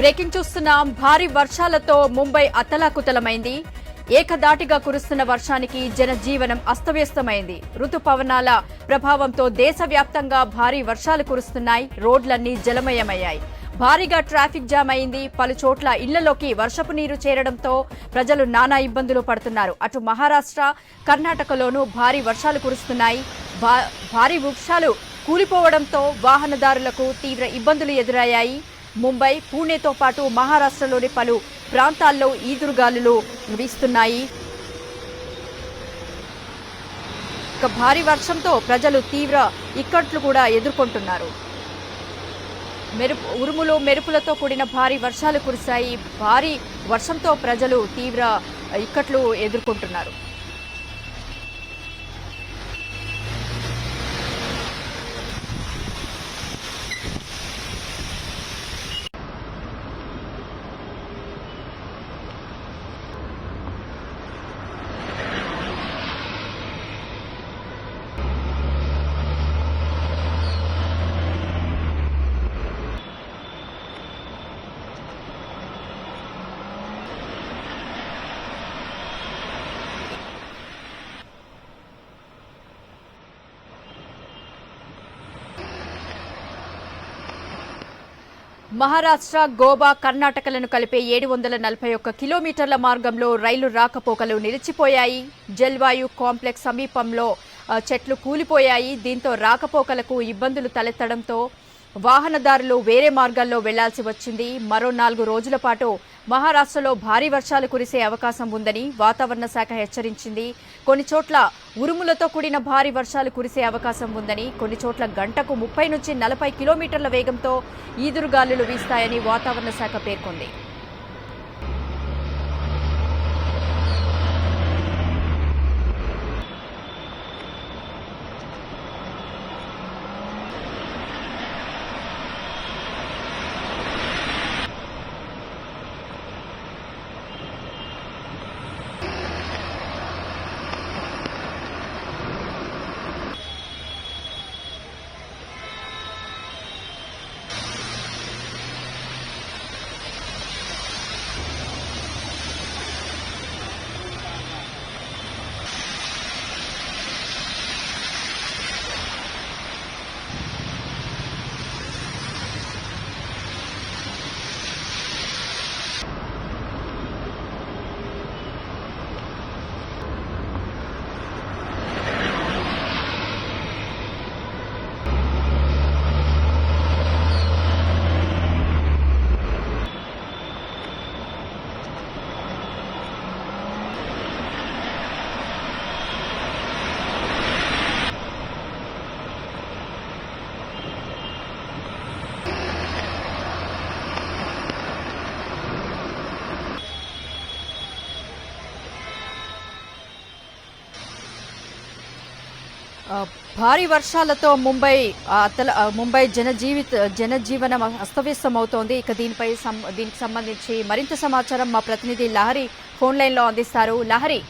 Breaking చూస్తున్నాం. భారీ వర్షాలతో ముంబై అతలాకుతలమైంది. ఏకదాటిగా కురుస్తున్న వర్షానికి జనజీవనం అస్తవ్యస్తమైంది. రుతుపవనాల ప్రభావంతో దేశవ్యాప్తంగా భారీ వర్షాలు కురుస్తున్నాయి. రోడ్లన్నీ జలమయమయ్యాయి. భారీగా ట్రాఫిక్ జామ్ అయింది. పలు చోట్ల ఇళ్లలోకి వర్షపు నీరు చేరడంతో ప్రజలు నానా ఇబ్బందులు పడుతున్నారు. అటు మహారాష్ట్ర, కర్ణాటకలోనూ భారీ వర్షాలు కురుస్తున్నాయి. భారీ వృక్షాలు కూలిపోవడంతో వాహనదారులకు తీవ్ర ఇబ్బందులు ఎదురయ్యాయి. ముంబై, పూణేతో పాటు మహారాష్ట్రలోని పలు ప్రాంతాల్లో ఈదురుగాలులు వీస్తున్నాయి. భారీ వర్షంతో ప్రజలు తీవ్ర ఇక్కట్లు కూడా ఎదుర్కొంటున్నారు. ఉరుములు మెరుపులతో కూడిన భారీ వర్షాలు కురిశాయి. భారీ వర్షంతో ప్రజలు తీవ్ర ఇక్కట్లు ఎదుర్కొంటున్నారు. మహారాష్ట్ర, గోవా, కర్ణాటకలను కలిపే 741 కిలోమీటర్ల మార్గంలో రైలు రాకపోకలు నిలిచిపోయాయి. జల్వాయు కాంప్లెక్స్ సమీపంలో చెట్లు కూలిపోయాయి. దీంతో రాకపోకలకు ఇబ్బందులు తలెత్తడంతో వాహనదారులు వేరే మార్గాల్లో వెళ్లాల్సి వచ్చింది. మరో 4 రోజుల పాటు మహారాష్ట్రలో భారీ వర్షాలు కురిసే అవకాశం ఉందని వాతావరణ శాఖ హెచ్చరించింది. కొన్ని చోట్ల ఉరుములతో కూడిన భారీ వర్షాలు కురిసే అవకాశం ఉందని, కొన్ని చోట్ల గంటకు 30 నుంచి 40 కిలోమీటర్ల వేగంతో ఈదురుగాలులు వీస్తాయని వాతావరణ శాఖ పేర్కొంది. భారీ వర్షాలతో ముంబై జనజీవనం అస్తవ్యస్తమవుతోంది. ఇక దీనికి సంబంధించి మరింత సమాచారం మా ప్రతినిధి లహరి ఫోన్ లైన్ లో అందిస్తారు. లహరి.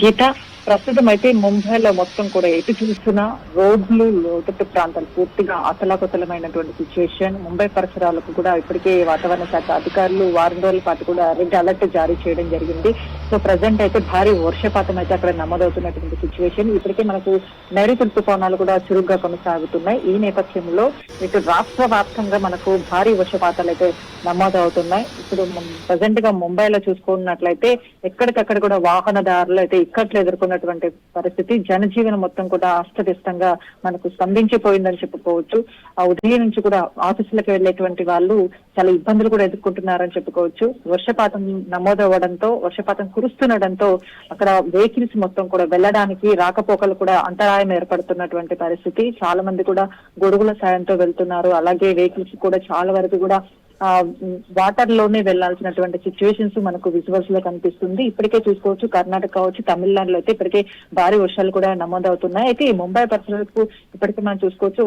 గీత, ప్రస్తుతం అయితే ముంబైలో మొత్తం కూడా ఎటు చూస్తున్నా రోడ్లు, లోతట్టు ప్రాంతాలు పూర్తిగా అతలాకుతలమైనటువంటి సిచ్యువేషన్. ముంబై పరిసరాలకు కూడా ఇప్పటికే వాతావరణ శాఖ అధికారులు వారం రోజుల పాటు కూడా రెడ్ అలర్ట్ జారీ చేయడం జరిగింది. సో ప్రజెంట్ అయితే భారీ వర్షపాతం అయితే అక్కడ నమోదవుతున్నటువంటి సిచ్యువేషన్. ఇప్పటికే మనకు నైరుతి ఋతుపవనాలు కూడా చురుగ్గా కొనసాగుతున్నాయి. ఈ నేపథ్యంలో ఇటు రాష్ట్ర వ్యాప్తంగా మనకు భారీ వర్షపాతాలు అయితే నమోదవుతున్నాయి. ఇప్పుడు ప్రజెంట్ గా ముంబైలో చూసుకున్నట్లయితే ఎక్కడికక్కడ కూడా వాహనదారులు అయితే ఇక్కట్లు ఎదుర్కొన్నటువంటి పరిస్థితి. జనజీవనం మొత్తం కూడా అస్తవ్యస్తంగా మనకు స్తంభించిపోయిందని చెప్పుకోవచ్చు. ఆ ఉదయం నుంచి కూడా ఆఫీసులకు వెళ్లేటువంటి వాళ్ళు చాలా ఇబ్బందులు కూడా ఎదుర్కొంటున్నారని చెప్పుకోవచ్చు. వర్షపాతం నమోదవ్వడంతో, వర్షపాతం కురుస్తుండడంతో అక్కడ వెహికల్స్ మొత్తం కూడా వెళ్లడానికి, రాకపోకలు కూడా అంతరాయం ఏర్పడుతున్నటువంటి పరిస్థితి. చాలా మంది కూడా గొడుగుల సాయంతో వెళ్తున్నారు. అలాగే వెహికల్స్ కూడా చాలా వరకు కూడా వాటర్ లోనే వెళ్లాల్సినటువంటి సిచ్యువేషన్స్ మనకు విజువల్స్ లో కనిపిస్తుంది. ఇప్పటికే చూసుకోవచ్చు కర్ణాటక కావచ్చు, తమిళనాడులో అయితే ఇప్పటికే భారీ వర్షాలు కూడా నమోదవుతున్నాయి. అయితే ఈ ముంబై పరిసరాలకు ఇప్పటికే మనం చూసుకోవచ్చు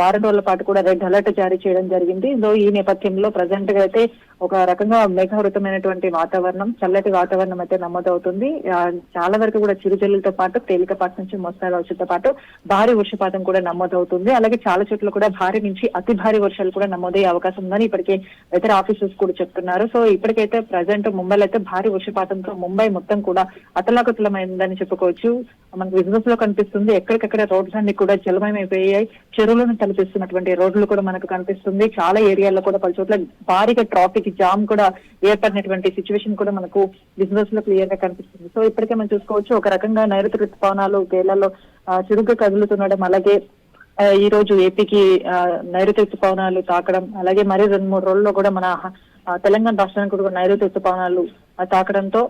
వారం రోజుల పాటు కూడా రెడ్ అలర్ట్ జారీ చేయడం జరిగింది. సో ఈ నేపథ్యంలో ప్రజెంట్ గా అయితే ఒక రకంగా మేఘావృతమైనటువంటి వాతావరణం, చల్లటి వాతావరణం అయితే నమోదవుతుంది. చాలా వరకు కూడా చిరుజల్లులతో పాటు తేలికపాటి నుంచి మోస్తారు వర్షంతో పాటు భారీ వర్షపాతం కూడా నమోదవుతుంది. అలాగే చాలా చోట్ల కూడా భారీ నుంచి అతి భారీ వర్షాలు కూడా నమోదయ్యే అవకాశం ఉందని ఇప్పటికే వెదర్ ఆఫీసర్స్ కూడా చెప్తున్నారు. సో ఇప్పటికైతే ప్రజెంట్ ముంబైలో అయితే భారీ వర్షపాతంతో ముంబై మొత్తం కూడా అతలాకుతలమైందని చెప్పుకోవచ్చు. మనకు విజువల్స్ లో కనిపిస్తుంది. ఎక్కడికక్కడ రోడ్లన్నీ కూడా జలమయమైపోయాయి. చెరువులను తలపిస్తున్నటువంటి రోడ్లు కూడా మనకు కనిపిస్తుంది. చాలా ఏరియాల్లో కూడా పలు చోట్ల భారీగా ట్రాఫిక్ జామ్ కూడా ఏర్పడినటువంటి సిచ్యువేషన్ కూడా మనకు విజువల్స్ లో క్లియర్ గా కనిపిస్తుంది. సో ఇప్పటికే మనం చూసుకోవచ్చు, ఒక రకంగా నైరుతి ఋతుపవనాలు కేరళలో చురుగ్గా కదులుతుండడం, అలాగే ఈ రోజు ఏపీకి నైరుతి ఋతుపవనాలు తాకడం, అలాగే మరి 2-3 రోజుల్లో కూడా మన తెలంగాణ రాష్ట్రానికి కూడా నైరుతి ఋతుపవనాలు తాకడంతో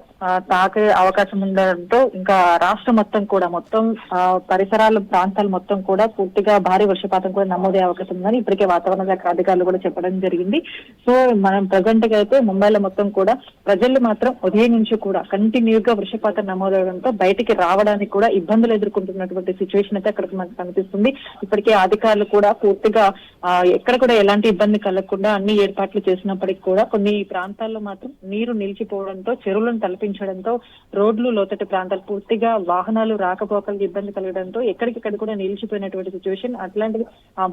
తాకే అవకాశం ఉండడంతో ఇంకా రాష్ట్రం మొత్తం కూడా పరిసరాల ప్రాంతాలు మొత్తం కూడా పూర్తిగా భారీ వర్షపాతం కూడా నమోదయ్యే అవకాశం ఉందని ఇప్పటికే వాతావరణ శాఖ అధికారులు కూడా చెప్పడం జరిగింది. సో మనం ప్రజెంట్ గా అయితే ముంబైలో మొత్తం కూడా ప్రజలు మాత్రం ఉదయం నుంచి కూడా కంటిన్యూ గా వర్షపాతం నమోదవడంతో బయటికి రావడానికి కూడా ఇబ్బందులు ఎదుర్కొంటున్నటువంటి సిచ్యువేషన్ అయితే అక్కడ మనకు కనిపిస్తుంది. ఇప్పటికే అధికారులు కూడా పూర్తిగా ఎక్కడ కూడా ఎలాంటి ఇబ్బంది కలగకుండా అన్ని ఏర్పాట్లు చేసినప్పటికీ కూడా కొన్ని ప్రాంతాల్లో మాత్రం నీరు నిలిచిపోవడంతో, చెరువులను తలపించడంతో, రోడ్లు లోతట్టు ప్రాంతాలు పూర్తిగా వాహనాలు రాకపోకలకు ఇబ్బంది కలగడంతో ఎక్కడికక్కడ కూడా నిలిచిపోయినటువంటి సిచ్యువేషన్. అట్లాంటిది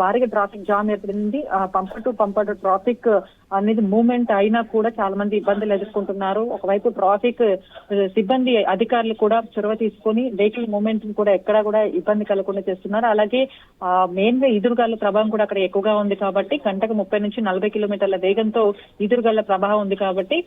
భారీగా ట్రాఫిక్ జామ్ ఏర్పడింది. పంపర్ టు ట్రాఫిక్ అనేది మూవ్మెంట్ అయినా కూడా చాలా మంది ఇబ్బందులు ఎదుర్కొంటున్నారు. ఒకవైపు ట్రాఫిక్ సిబ్బంది అధికారులు కూడా చొరవ తీసుకొని వెహికల్ మూవ్మెంట్ కూడా ఎక్కడా కూడా ఇబ్బంది కలగకుండా చేస్తున్నారు. అలాగే మెయిన్ గా ఈదురుగాలుల ప్రభావం కూడా అక్కడ ఎక్కువగా ఉంది కాబట్టి గంటకు 30 నుంచి 40 కిలోమీటర్ల వేగంతో ఈదురుగాలుల ప్రభావం ఉంది కాబట్టి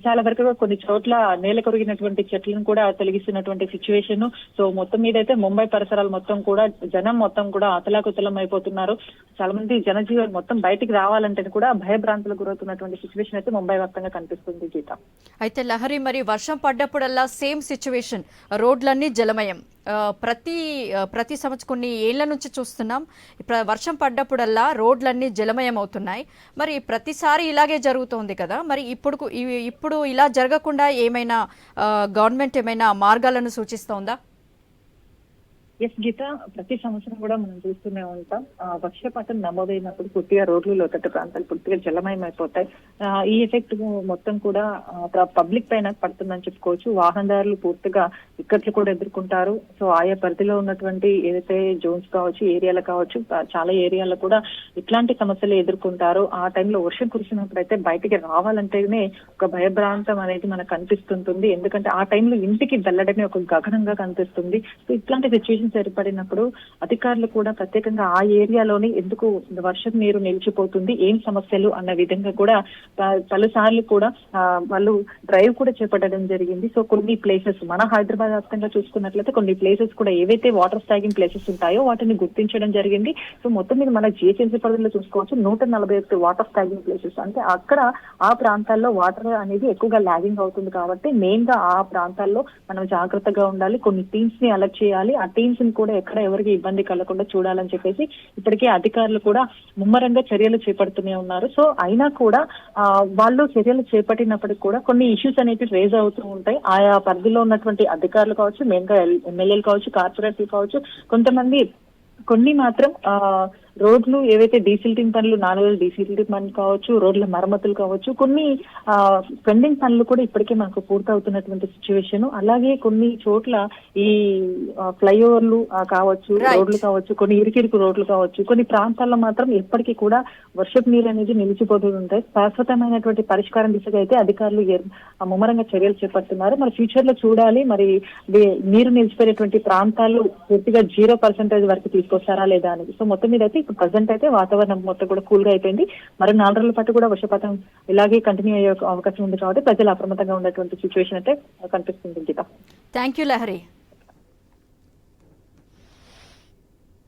చాలా వరకు కొన్ని చోట్ల నేల కొరిగినటువంటి చెట్లను కూడా తొలగిస్తున్నటువంటి సిచ్యువేషన్. సో మొత్తం మీద అయితే ముంబై పరిసరాలు మొత్తం కూడా జనం మొత్తం కూడా అతలాకుతలం అయిపోతున్నారు. చాలా మంది జనజీవనం మొత్తం బయటికి రావాలంటే కూడా భయభ్రాంతులకు గురవుతున్నటువంటి సిచ్యువేషన్ అయితే ముంబై వ్యాప్తంగా కనిపిస్తుంది. గీత, అయితే లహరి, మరి వర్షం పడ్డప్పుడల్లా సేమ్ సిచ్యువేషన్, రోడ్లన్నీ జలమయం. ప్రతి సంవత్సరం కొన్ని ఏళ్ల నుంచి చూస్తున్నాం. వర్షం పడ్డప్పుడల్లా రోడ్లన్నీ జలమయం అవుతున్నాయి. మరి ప్రతిసారి ఇలాగే జరుగుతోంది కదా, మరి ఇప్పుడు ఇలా జరగకుండా ఏమైనా గవర్నమెంట్ ఏమైనా మార్గాలను సూచిస్తోందా? ఎస్ గీత, ప్రతి సంవత్సరం కూడా మనం చూస్తూనే ఉంటాం. వర్షపాతం నమోదైనప్పుడు పూర్తిగా రోడ్లు లోతట్టు ప్రాంతాలు పూర్తిగా జలమయం అయిపోతాయి. ఈ ఎఫెక్ట్ మొత్తం కూడా పబ్లిక్ పైన పడుతుందని చెప్పుకోవచ్చు. వాహనదారులు పూర్తిగా ఇక్కట్లు కూడా ఎదుర్కొంటారు. సో ఆయా పరిధిలో ఉన్నటువంటి ఏదైతే జోన్స్ కావచ్చు, ఏరియాలు కావచ్చు, చాలా ఏరియాలో కూడా ఇట్లాంటి సమస్యలు ఎదుర్కొంటారు. ఆ టైంలో వర్షం కురిసినప్పుడైతే బయటికి రావాలంటేనే ఒక భయభ్రాంతం అనేది మనకు కనిపిస్తుంటుంది. ఎందుకంటే ఆ టైంలో ఇంటికి వెళ్ళడమే ఒక గగనంగా కనిపిస్తుంది. సో ఇట్లాంటి సిచ్యువేషన్ ఏర్పడినప్పుడు అధికారులు కూడా ప్రత్యేకంగా ఆ ఏరియాలోని ఎందుకు వర్షం నీరు నిలిచిపోతుంది, ఏం సమస్యలు అన్న విధంగా కూడా పలుసార్లు కూడా వాళ్ళు డ్రైవ్ కూడా చేపట్టడం జరిగింది. సో కొన్ని ప్లేసెస్ మన హైదరాబాద్ వ్యాప్తంగా చూసుకున్నట్లయితే కొన్ని ప్లేసెస్ కూడా ఏవైతే వాటర్ స్టాగింగ్ ప్లేసెస్ ఉంటాయో వాటిని గుర్తించడం జరిగింది. సో మొత్తం మీద మన జిహెచ్ఎంసీ పరిధిలో చూసుకోవచ్చు 141 వాటర్ స్టాగింగ్ ప్లేసెస్. అంటే అక్కడ ఆ ప్రాంతాల్లో వాటర్ అనేది ఎక్కువగా లాగింగ్ అవుతుంది కాబట్టి మెయిన్ గా ఆ ప్రాంతాల్లో మనం జాగ్రత్తగా ఉండాలి. కొన్ని టీమ్స్ ని అలర్ట్ చేయాలి. ఆ టీమ్స్ కూడా ఎక్కడ ఎవరికి ఇబ్బంది కలగకుండా చూడాలని చెప్పేసి ఇప్పటికే అధికారులు కూడా ముమ్మరంగా చర్యలు చేపడుతూనే ఉన్నారు. సో అయినా కూడా వాళ్ళు చర్యలు చేపట్టినప్పటికీ కూడా కొన్ని ఇష్యూస్ అనేవి రేజ్ అవుతూ ఉంటాయి. ఆయా పరిధిలో ఉన్నటువంటి అధికారులు కావచ్చు, మెయిన్ గా ఎమ్మెల్యేలు కావచ్చు, కార్పొరేటర్లు కావచ్చు, కొంతమంది కొన్ని మాత్రం రోడ్లు ఏవైతే డీసిల్టింగ్ పనులు, 4 రోజులు డీసిల్టింగ్ పనులు కావచ్చు, రోడ్ల మరమ్మతులు కావచ్చు, కొన్ని పెండింగ్ పనులు కూడా ఇప్పటికే మనకు పూర్తవుతున్నటువంటి సిచ్యువేషన్. అలాగే కొన్ని చోట్ల ఈ ఫ్లైఓవర్లు కావచ్చు, రోడ్లు కావచ్చు, కొన్ని ఇరుకిరుకు రోడ్లు కావచ్చు, కొన్ని ప్రాంతాల్లో మాత్రం ఎప్పటికీ కూడా వర్షపు నీరు అనేది నిలిచిపోతూ ఉంటాయి. శాశ్వతమైనటువంటి పరిష్కారం దిశగా అయితే అధికారులు ముమ్మరంగా చర్యలు చేపడుతున్నారు. మరి ఫ్యూచర్ లో చూడాలి, మరి నీరు నిలిచిపోయేటువంటి ప్రాంతాలు పూర్తిగా 0% వరకు తీసుకొస్తారా లేదా అనేది. సో మొత్తం మీద అయితే ఇప్పుడు ప్రజెంట్ అయితే వాతావరణం మొత్తం కూడా కూల్ గా అయిపోయింది. మరి 4 రోజుల పాటు కూడా వర్షపాతం ఇలాగే కంటిన్యూ అయ్యే అవకాశం ఉంది కాబట్టి ప్రజలు అప్రమత్తంగా ఉన్నటువంటి సిచ్యువేషన్ అయితే కనిపిస్తుంది. Thank you Lahari.